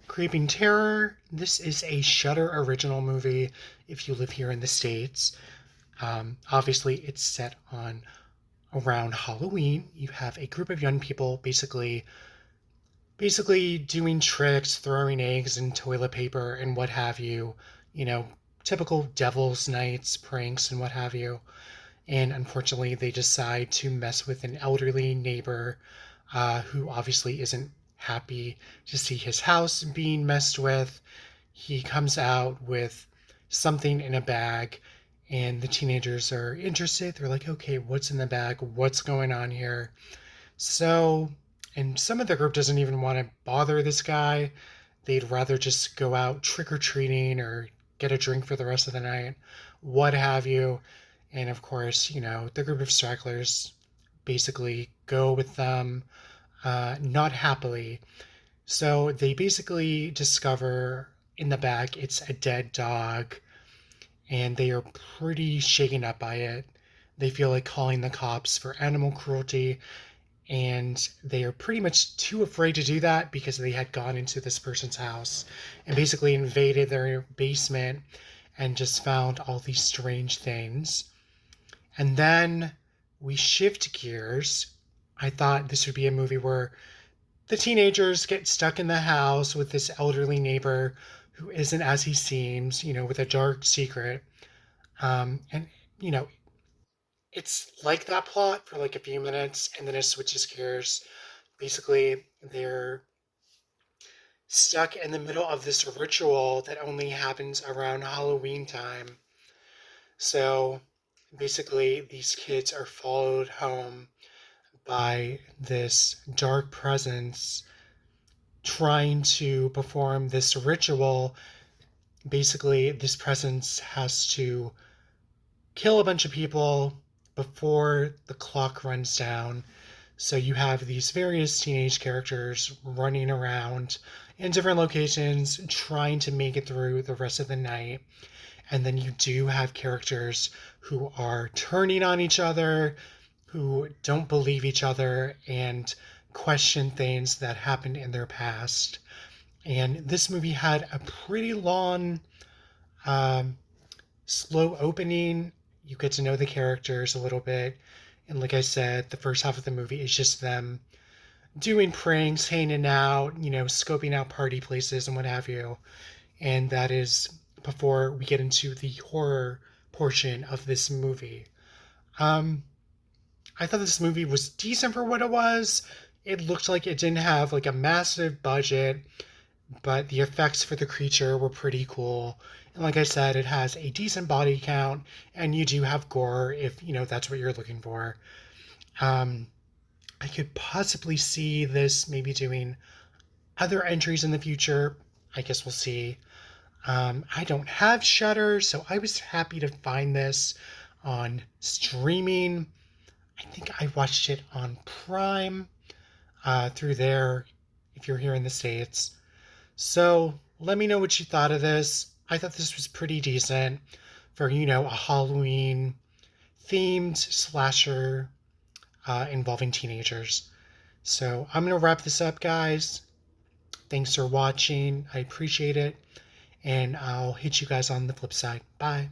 Creeping Terror. This is a Shudder original movie if you live here in the States. Obviously, it's set on around Halloween. You have a group of young people basically doing tricks, throwing eggs and toilet paper and what have you, you know, typical devil's nights, pranks and what have you. And unfortunately, they decide to mess with an elderly neighbor who obviously isn't happy to see his house being messed with. He comes out with something in a bag, and the teenagers are interested. They're like, okay, what's in the bag? What's going on here? So, and some of the group doesn't even want to bother this guy. They'd rather just go out trick or treating or get a drink for the rest of the night, what have you. And of course, the group of stragglers basically go with them, not happily. So they basically discover in the bag it's a dead dog, and they are pretty shaken up by it. They feel like calling the cops for animal cruelty, and they are pretty much too afraid to do that because they had gone into this person's house and basically invaded their basement and just found all these strange things. And then we shift gears. I thought this would be a movie where the teenagers get stuck in the house with this elderly neighbor who isn't as he seems, with a dark secret. And, you know, it's like that plot for like a few minutes and then it switches gears. Basically, they're stuck in the middle of this ritual that only happens around Halloween time. So basically, these kids are followed home by this dark presence trying to perform this ritual. Basically, this presence has to kill a bunch of people before the clock runs down. So you have these various teenage characters running around in different locations trying to make it through the rest of the night. And then you do have characters who are turning on each other, who don't believe each other, and question things that happened in their past. And this movie had a pretty long, um, slow opening. You get to know the characters a little bit. And like I said, the first half of the movie is just them doing pranks, hanging out, scoping out party places and what have you. And that is before we get into the horror portion of this movie. Um, I thought this movie was decent for what it was. It looked like it didn't have like a massive budget, but the effects for the creature were pretty cool. And like I said, it has a decent body count, and you do have gore if that's what you're looking for. Um, I could possibly see this maybe doing other entries in the future. I guess we'll see. I don't have Shudder, so I was happy to find this on streaming. I think I watched it on Prime through there if you're here in the States. So let me know what you thought of this. I thought this was pretty decent for, a Halloween themed slasher involving teenagers. So I'm going to wrap this up, guys. Thanks for watching. I appreciate it. And I'll hit you guys on the flip side. Bye.